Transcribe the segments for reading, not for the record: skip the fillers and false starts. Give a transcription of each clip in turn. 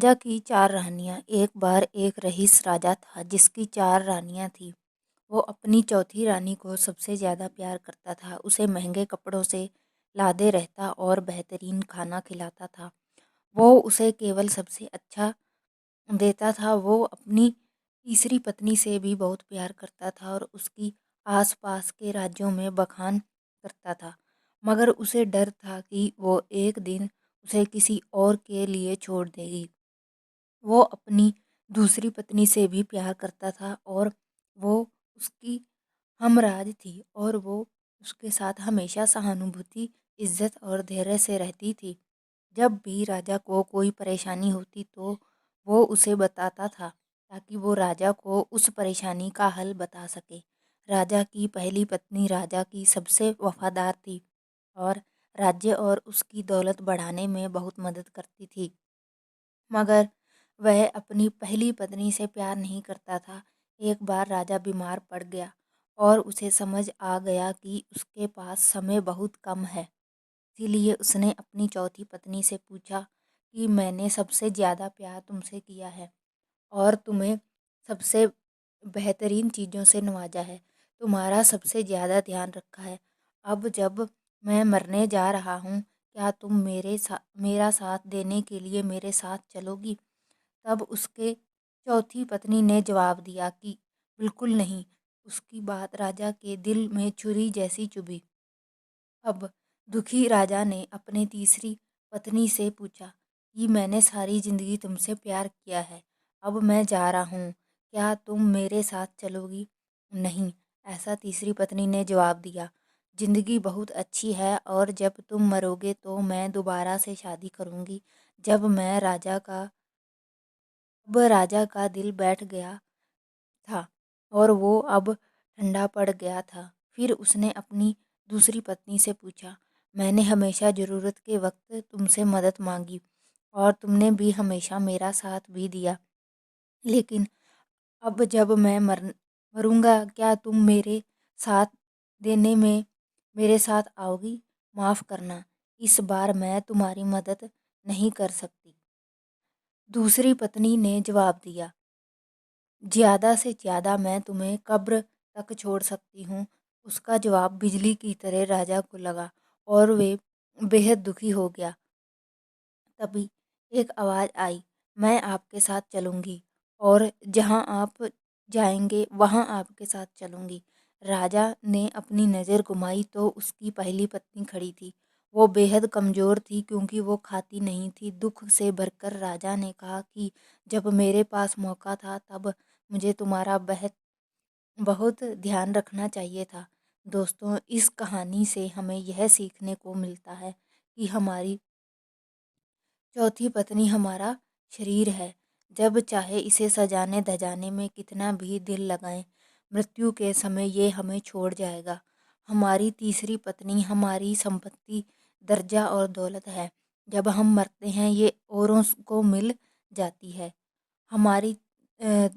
राजा की चार रानियां। एक बार एक रईस राजा था जिसकी चार रानियां थी। वो अपनी चौथी रानी को सबसे ज़्यादा प्यार करता था। उसे महंगे कपड़ों से लादे रहता और बेहतरीन खाना खिलाता था। वो उसे केवल सबसे अच्छा देता था। वो अपनी तीसरी पत्नी से भी बहुत प्यार करता था और उसकी आसपास के राज्यों में बखान करता था। मगर उसे डर था कि वो एक दिन उसे किसी और के लिए छोड़ देगी। वो अपनी दूसरी पत्नी से भी प्यार करता था और वो उसकी हमराज थी और वो उसके साथ हमेशा सहानुभूति, इज्जत और धैर्य से रहती थी। जब भी राजा को कोई परेशानी होती तो वो उसे बताता था ताकि वो राजा को उस परेशानी का हल बता सके। राजा की पहली पत्नी राजा की सबसे वफादार थी और राज्य और उसकी दौलत बढ़ाने में बहुत मदद करती थी। मगर वह अपनी पहली पत्नी से प्यार नहीं करता था। एक बार राजा बीमार पड़ गया और उसे समझ आ गया कि उसके पास समय बहुत कम है। इसीलिए उसने अपनी चौथी पत्नी से पूछा कि मैंने सबसे ज़्यादा प्यार तुमसे किया है और तुम्हें सबसे बेहतरीन चीज़ों से नवाजा है, तुम्हारा सबसे ज़्यादा ध्यान रखा है। अब जब मैं मरने जा रहा हूँ, क्या तुम मेरा साथ देने के लिए मेरे साथ चलोगी? तब उसके चौथी पत्नी ने जवाब दिया कि बिल्कुल नहीं। उसकी बात राजा के दिल में छुरी जैसी चुभी। अब दुखी राजा ने अपने तीसरी पत्नी से पूछा कि मैंने सारी जिंदगी तुमसे प्यार किया है, अब मैं जा रहा हूँ, क्या तुम मेरे साथ चलोगी? नहीं, ऐसा तीसरी पत्नी ने जवाब दिया। जिंदगी बहुत अच्छी है और जब तुम मरोगे तो मैं दोबारा से शादी करूँगी। जब मैं राजा का अब राजा का दिल बैठ गया था और वो अब ठंडा पड़ गया था। फिर उसने अपनी दूसरी पत्नी से पूछा, मैंने हमेशा ज़रूरत के वक्त तुमसे मदद मांगी और तुमने भी हमेशा मेरा साथ भी दिया, लेकिन अब जब मैं मरूंगा क्या तुम मेरे साथ देने में मेरे साथ आओगी? माफ़ करना, इस बार मैं तुम्हारी मदद नहीं कर सकती। दूसरी पत्नी ने जवाब दिया, ज़्यादा से ज़्यादा मैं तुम्हें कब्र तक छोड़ सकती हूँ। उसका जवाब बिजली की तरह राजा को लगा और वे बेहद दुखी हो गया। तभी एक आवाज़ आई, मैं आपके साथ चलूँगी और जहाँ आप जाएंगे वहाँ आपके साथ चलूँगी। राजा ने अपनी नज़र घुमाई तो उसकी पहली पत्नी खड़ी थी। वो बेहद कमज़ोर थी क्योंकि वो खाती नहीं थी। दुख से भरकर राजा ने कहा कि जब मेरे पास मौका था तब मुझे तुम्हारा बहुत ध्यान रखना चाहिए था। दोस्तों, इस कहानी से हमें यह सीखने को मिलता है कि हमारी चौथी पत्नी हमारा शरीर है। जब चाहे इसे सजाने धजाने में कितना भी दिल लगाएं, मृत्यु के समय ये हमें छोड़ जाएगा। हमारी तीसरी पत्नी हमारी संपत्ति, दर्जा और दौलत है। जब हम मरते हैं ये औरों को मिल जाती है। हमारी अ,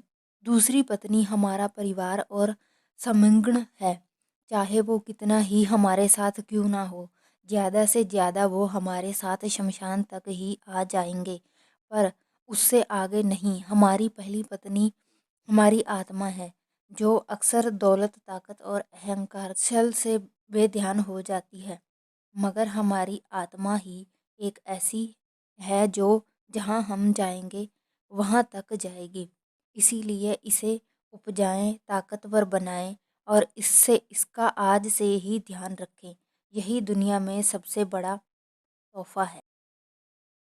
दूसरी पत्नी हमारा परिवार और समग्ण है। चाहे वो कितना ही हमारे साथ क्यों ना हो, ज़्यादा से ज़्यादा वो हमारे साथ शमशान तक ही आ जाएंगे, पर उससे आगे नहीं। हमारी पहली पत्नी हमारी आत्मा है जो अक्सर दौलत, ताकत और अहंकार छल से बेध्यान हो जाती है। मगर हमारी आत्मा ही एक ऐसी है जो जहाँ हम जाएंगे वहाँ तक जाएगी। इसीलिए इसे उपजाएं, ताकतवर बनाएं और इसका आज से ही ध्यान रखें। यही दुनिया में सबसे बड़ा तोहफा है।